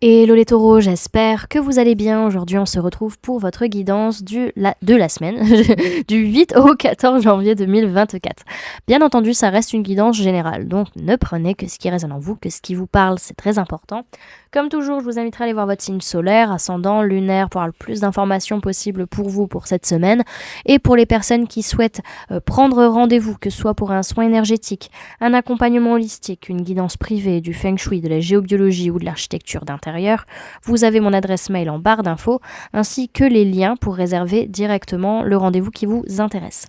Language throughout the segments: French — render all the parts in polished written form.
Hello les taureaux, j'espère que vous allez bien. Aujourd'hui, on se retrouve pour votre guidance de la semaine, du 8 au 14 janvier 2024. Bien entendu, ça reste une guidance générale, donc ne prenez que ce qui résonne en vous, que ce qui vous parle, c'est très important. Comme toujours, je vous inviterai à aller voir votre signe solaire, ascendant, lunaire, pour avoir le plus d'informations possible pour vous pour cette semaine. Et pour les personnes qui souhaitent prendre rendez-vous, que ce soit pour un soin énergétique, un accompagnement holistique, une guidance privée, du feng shui, de la géobiologie ou de l'architecture d'intérieur, vous avez mon adresse mail en barre d'infos, ainsi que les liens pour réserver directement le rendez-vous qui vous intéresse.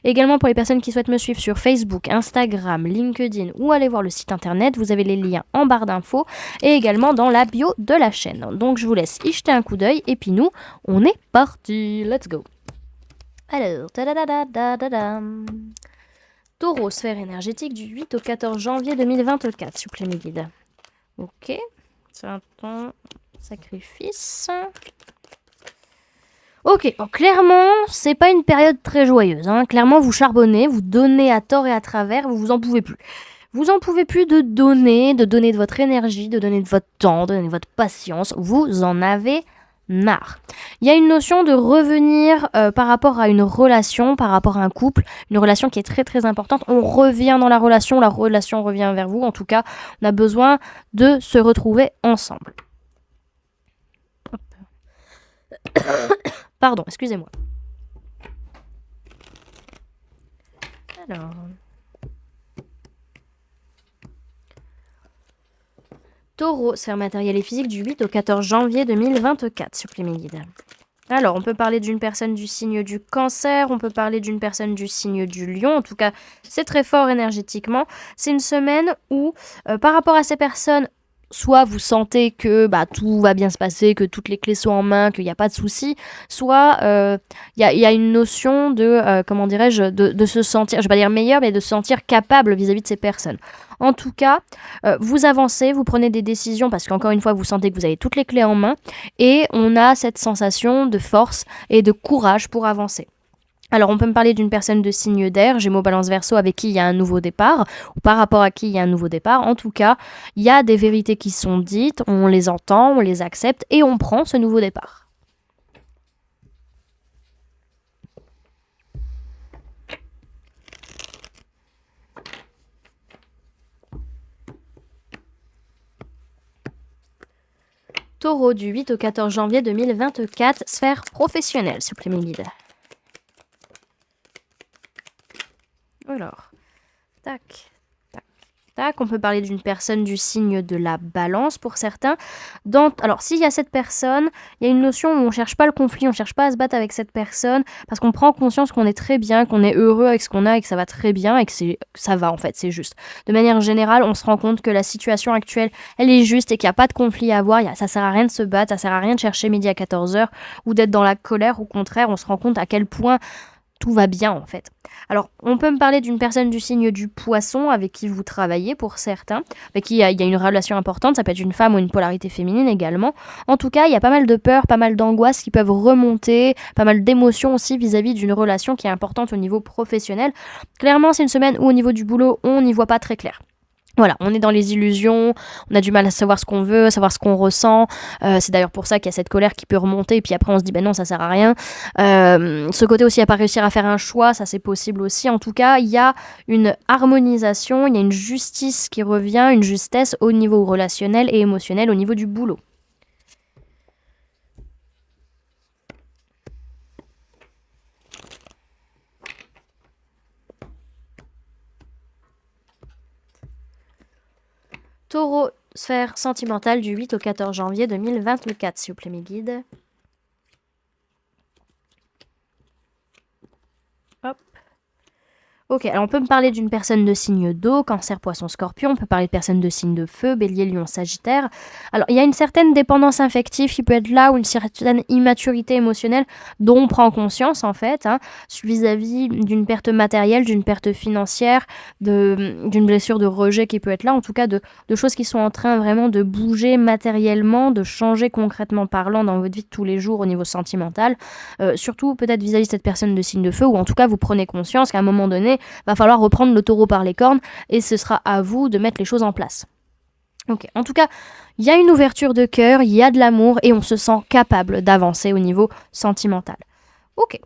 Également pour les personnes qui souhaitent me suivre sur Facebook, Instagram, LinkedIn ou aller voir le site internet, vous avez les liens en barre d'infos et également dans la bio de la chaîne. Donc je vous laisse y jeter un coup d'œil et puis nous, on est parti, let's go. Alors, Taureau, sphère énergétique du 8 au 14 janvier 2024, s'il vous plaît mes guides. Ok, c'est un temps sacrifice. Ok, bon, clairement, c'est pas une période très joyeuse. Hein. Clairement, vous charbonnez, vous donnez à tort et à travers, vous en pouvez plus. Vous en pouvez plus de donner de votre énergie, de donner de votre temps, de donner de votre patience. Vous en avez marre. Il y a une notion de revenir par rapport à une relation, par rapport à un couple, une relation qui est très très importante. On revient dans la relation revient vers vous. En tout cas, on a besoin de se retrouver ensemble. Pardon, excusez-moi. Alors... Taureau, sphère matérielle et physique du 8 au 14 janvier 2024, s'il vous plaît mes guides. Alors, on peut parler d'une personne du signe du Cancer, on peut parler d'une personne du signe du Lion. En tout cas, c'est très fort énergétiquement. C'est une semaine où, par rapport à ces personnes, soit vous sentez que tout va bien se passer, que toutes les clés sont en main, qu'il n'y a pas de souci, soit il y a une notion de, de se sentir, je ne vais pas dire meilleur, mais de se sentir capable vis-à-vis de ces personnes. En tout cas, vous avancez, vous prenez des décisions parce qu'encore une fois, vous sentez que vous avez toutes les clés en main et on a cette sensation de force et de courage pour avancer. Alors, on peut me parler d'une personne de signe d'air, Gémeaux, Balance, Verseau, avec qui il y a un nouveau départ, ou par rapport à qui il y a un nouveau départ. En tout cas, il y a des vérités qui sont dites, on les entend, on les accepte et on prend ce nouveau départ. Taureau du 8 au 14 janvier 2024, sphère professionnelle, s'il vous plaît, mes guides. Alors, tac, tac, tac. On peut parler d'une personne du signe de la balance pour certains. Alors, s'il y a cette personne, il y a une notion où on ne cherche pas le conflit, on ne cherche pas à se battre avec cette personne parce qu'on prend conscience qu'on est très bien, qu'on est heureux avec ce qu'on a et que ça va très bien et que ça va en fait, c'est juste. De manière générale, on se rend compte que la situation actuelle, elle est juste et qu'il n'y a pas de conflit à avoir. Ça sert à rien de se battre, ça sert à rien de chercher midi à 14h ou d'être dans la colère. Au contraire, on se rend compte à quel point tout va bien en fait. Alors, on peut me parler d'une personne du signe du Poisson avec qui vous travaillez pour certains, avec qui il y a une relation importante, ça peut être une femme ou une polarité féminine également. En tout cas, il y a pas mal de peurs, pas mal d'angoisses qui peuvent remonter, pas mal d'émotions aussi vis-à-vis d'une relation qui est importante au niveau professionnel. Clairement, c'est une semaine où au niveau du boulot, on n'y voit pas très clair. Voilà, on est dans les illusions, on a du mal à savoir ce qu'on veut, savoir ce qu'on ressent. C'est d'ailleurs pour ça qu'il y a cette colère qui peut remonter, et puis après on se dit ben non, ça sert à rien. Ce côté aussi à pas réussir à faire un choix, ça c'est possible aussi. En tout cas, il y a une harmonisation, il y a une justice qui revient, une justesse au niveau relationnel et émotionnel, au niveau du boulot. Taureau, sphère sentimentale du 8 au 14 janvier 2024, s'il vous plaît mes guides. Hop. Ok, alors on peut me parler d'une personne de signe d'eau, Cancer, Poisson, Scorpion. On peut parler de personnes de signe de feu, Bélier, Lion, Sagittaire. Alors, il y a une certaine dépendance affective qui peut être là, ou une certaine immaturité émotionnelle dont on prend conscience, en fait, vis-à-vis d'une perte matérielle, d'une perte financière, d'une blessure de rejet qui peut être là. En tout cas, de choses qui sont en train vraiment de bouger matériellement, de changer concrètement parlant dans votre vie de tous les jours au niveau sentimental. Surtout, peut-être vis-à-vis de cette personne de signe de feu, ou en tout cas, vous prenez conscience qu'à un moment donné, va falloir reprendre le taureau par les cornes et ce sera à vous de mettre les choses en place. Ok, en tout cas, il y a une ouverture de cœur, il y a de l'amour et on se sent capable d'avancer au niveau sentimental. Ok.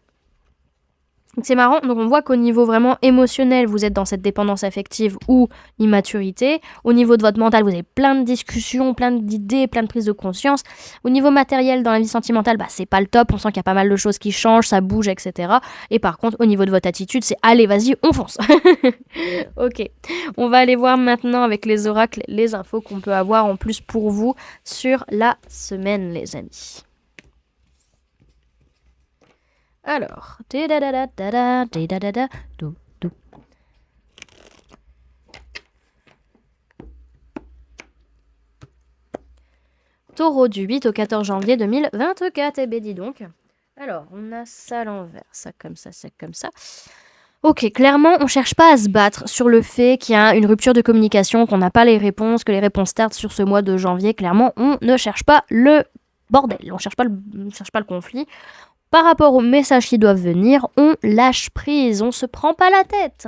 Donc c'est marrant, donc on voit qu'au niveau vraiment émotionnel, vous êtes dans cette dépendance affective ou immaturité. Au niveau de votre mental, vous avez plein de discussions, plein d'idées, plein de prises de conscience. Au niveau matériel, dans la vie sentimentale, c'est pas le top, on sent qu'il y a pas mal de choses qui changent, ça bouge, etc. Et par contre, au niveau de votre attitude, c'est allez, vas-y, on fonce. Ok, on va aller voir maintenant avec les oracles les infos qu'on peut avoir en plus pour vous sur la semaine, les amis. Alors, Taureau du 8 au 14 janvier 2024, eh ben dis donc. Alors, on a ça à l'envers, ça comme ça, ça comme ça. Ok, clairement, on cherche pas à se battre sur le fait qu'il y a une rupture de communication, qu'on n'a pas les réponses, que les réponses tardent sur ce mois de janvier. Clairement, on ne cherche pas le bordel, on cherche pas le conflit. Par rapport aux messages qui doivent venir, on lâche prise, on se prend pas la tête.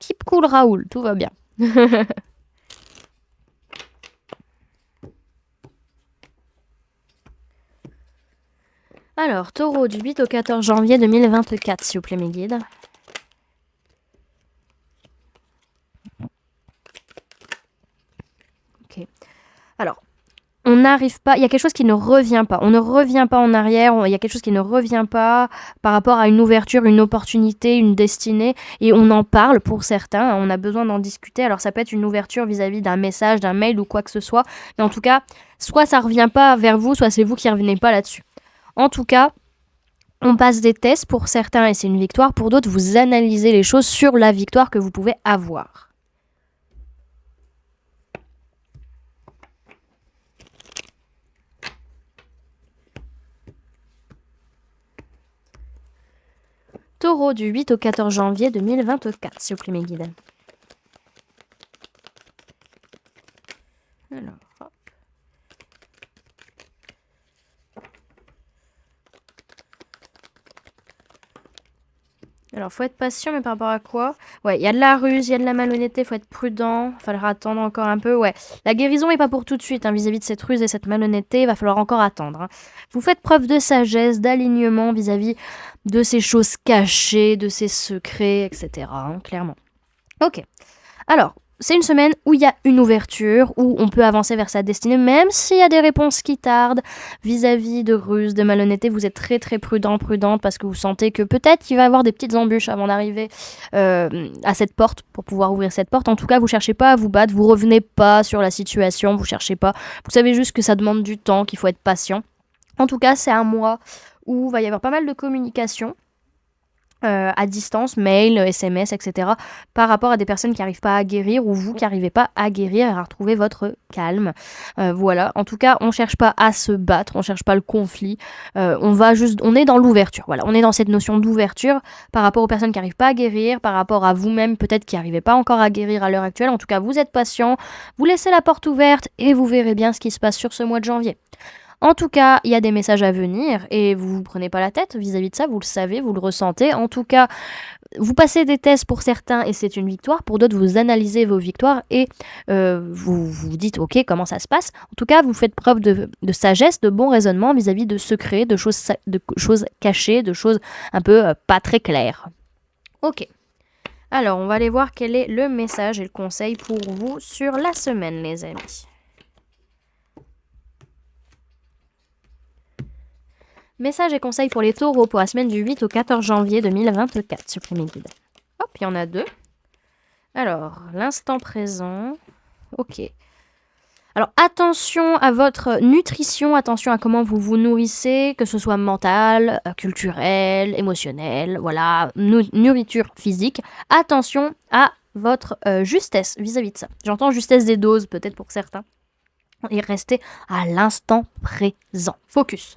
Keep cool Raoul, tout va bien. Alors, Taureau du 8 au 14 janvier 2024, s'il vous plaît mes guides. Ok. Alors, on n'arrive pas, il y a quelque chose qui ne revient pas. On ne revient pas en arrière, il y a quelque chose qui ne revient pas par rapport à une ouverture, une opportunité, une destinée. Et on en parle pour certains, on a besoin d'en discuter. Alors ça peut être une ouverture vis-à-vis d'un message, d'un mail ou quoi que ce soit. Mais en tout cas, soit ça ne revient pas vers vous, soit c'est vous qui ne revenez pas là-dessus. En tout cas, on passe des tests pour certains et c'est une victoire. Pour d'autres, vous analysez les choses sur la victoire que vous pouvez avoir. Taureau du 8 au 14 janvier 2024, s'il vous plaît mes guides. Alors, hop. Alors, faut être patient, mais par rapport à quoi? Ouais, il y a de la ruse, il y a de la malhonnêteté, faut être prudent, il va falloir attendre encore un peu. Ouais, la guérison n'est pas pour tout de suite vis-à-vis de cette ruse et cette malhonnêteté, il va falloir encore attendre. Vous faites preuve de sagesse, d'alignement vis-à-vis de ces choses cachées, de ces secrets, etc. Clairement. Ok. Alors, c'est une semaine où il y a une ouverture, où on peut avancer vers sa destinée, même s'il y a des réponses qui tardent vis-à-vis de ruses, de malhonnêteté. Vous êtes très très prudente parce que vous sentez que peut-être qu'il va y avoir des petites embûches avant d'arriver à cette porte, pour pouvoir ouvrir cette porte. En tout cas, vous cherchez pas à vous battre, vous revenez pas sur la situation, vous cherchez pas. Vous savez juste que ça demande du temps, qu'il faut être patient. En tout cas, c'est un mois où il va y avoir pas mal de communication. À distance, mail, SMS, etc. par rapport à des personnes qui n'arrivent pas à guérir ou vous qui n'arrivez pas à guérir et à retrouver votre calme. Voilà, en tout cas, on ne cherche pas à se battre, on ne cherche pas le conflit, on est dans l'ouverture, voilà, on est dans cette notion d'ouverture par rapport aux personnes qui n'arrivent pas à guérir, par rapport à vous-même peut-être qui n'arrivez pas encore à guérir à l'heure actuelle. En tout cas, vous êtes patient, vous laissez la porte ouverte et vous verrez bien ce qui se passe sur ce mois de janvier. En tout cas, il y a des messages à venir et vous vous prenez pas la tête vis-à-vis de ça, vous le savez, vous le ressentez. En tout cas, vous passez des tests pour certains et c'est une victoire. Pour d'autres, vous analysez vos victoires et vous vous dites ok, comment ça se passe. En tout cas, vous faites preuve de sagesse, de bon raisonnement vis-à-vis de secrets, de choses cachées, de choses un peu pas très claires. Ok. Alors, on va aller voir quel est le message et le conseil pour vous sur la semaine, les amis. Message et conseils pour les taureaux pour la semaine du 8 au 14 janvier 2024. Supprimez guide. Hop, il y en a deux. Alors, l'instant présent. Ok. Alors, attention à votre nutrition, attention à comment vous vous nourrissez, que ce soit mental, culturel, émotionnel, voilà, nourriture physique. Attention à votre justesse vis-à-vis de ça. J'entends justesse des doses, peut-être pour certains. Et restez à l'instant présent. Focus.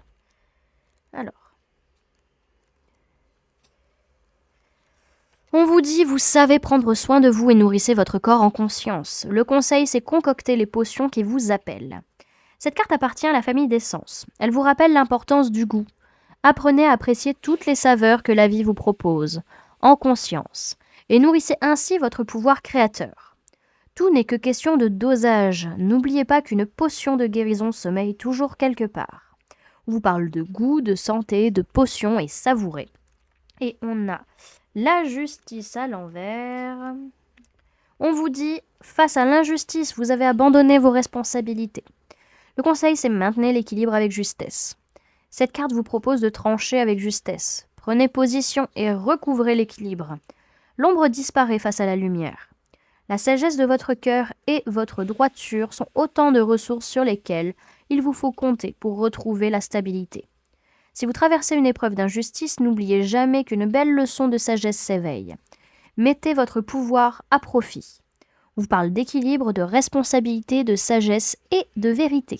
Alors. On vous dit, vous savez prendre soin de vous et nourrissez votre corps en conscience. Le conseil, c'est concocter les potions qui vous appellent. Cette carte appartient à la famille des sens. Elle vous rappelle l'importance du goût. Apprenez à apprécier toutes les saveurs que la vie vous propose, en conscience, et nourrissez ainsi votre pouvoir créateur. Tout n'est que question de dosage. N'oubliez pas qu'une potion de guérison sommeille toujours quelque part. On vous parle de goût, de santé, de potions et savouré. Et on a la justice à l'envers. On vous dit, face à l'injustice, vous avez abandonné vos responsabilités. Le conseil, c'est maintenir l'équilibre avec justesse. Cette carte vous propose de trancher avec justesse. Prenez position et recouvrez l'équilibre. L'ombre disparaît face à la lumière. La sagesse de votre cœur et votre droiture sont autant de ressources sur lesquelles il vous faut compter pour retrouver la stabilité. Si vous traversez une épreuve d'injustice, n'oubliez jamais qu'une belle leçon de sagesse s'éveille. Mettez votre pouvoir à profit. On vous parle d'équilibre, de responsabilité, de sagesse et de vérité.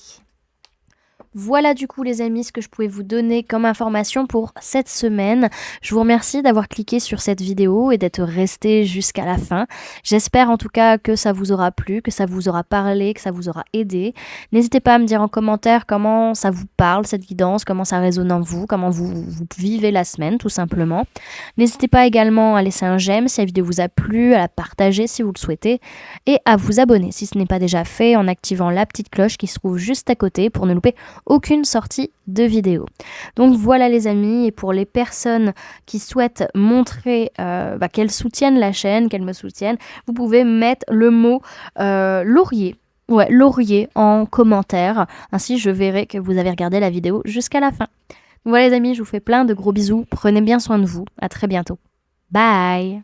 Voilà du coup les amis ce que je pouvais vous donner comme information pour cette semaine. Je vous remercie d'avoir cliqué sur cette vidéo et d'être resté jusqu'à la fin. J'espère en tout cas que ça vous aura plu, que ça vous aura parlé, que ça vous aura aidé. N'hésitez pas à me dire en commentaire comment ça vous parle cette guidance, comment ça résonne en vous, comment vous vivez la semaine tout simplement. N'hésitez pas également à laisser un j'aime si la vidéo vous a plu, à la partager si vous le souhaitez et à vous abonner si ce n'est pas déjà fait en activant la petite cloche qui se trouve juste à côté pour ne louper aucune sortie de vidéo. Donc voilà les amis, et pour les personnes qui souhaitent montrer qu'elles soutiennent la chaîne, qu'elles me soutiennent, vous pouvez mettre le mot laurier. Ouais, laurier en commentaire. Ainsi, je verrai que vous avez regardé la vidéo jusqu'à la fin. Voilà les amis, je vous fais plein de gros bisous. Prenez bien soin de vous. À très bientôt. Bye!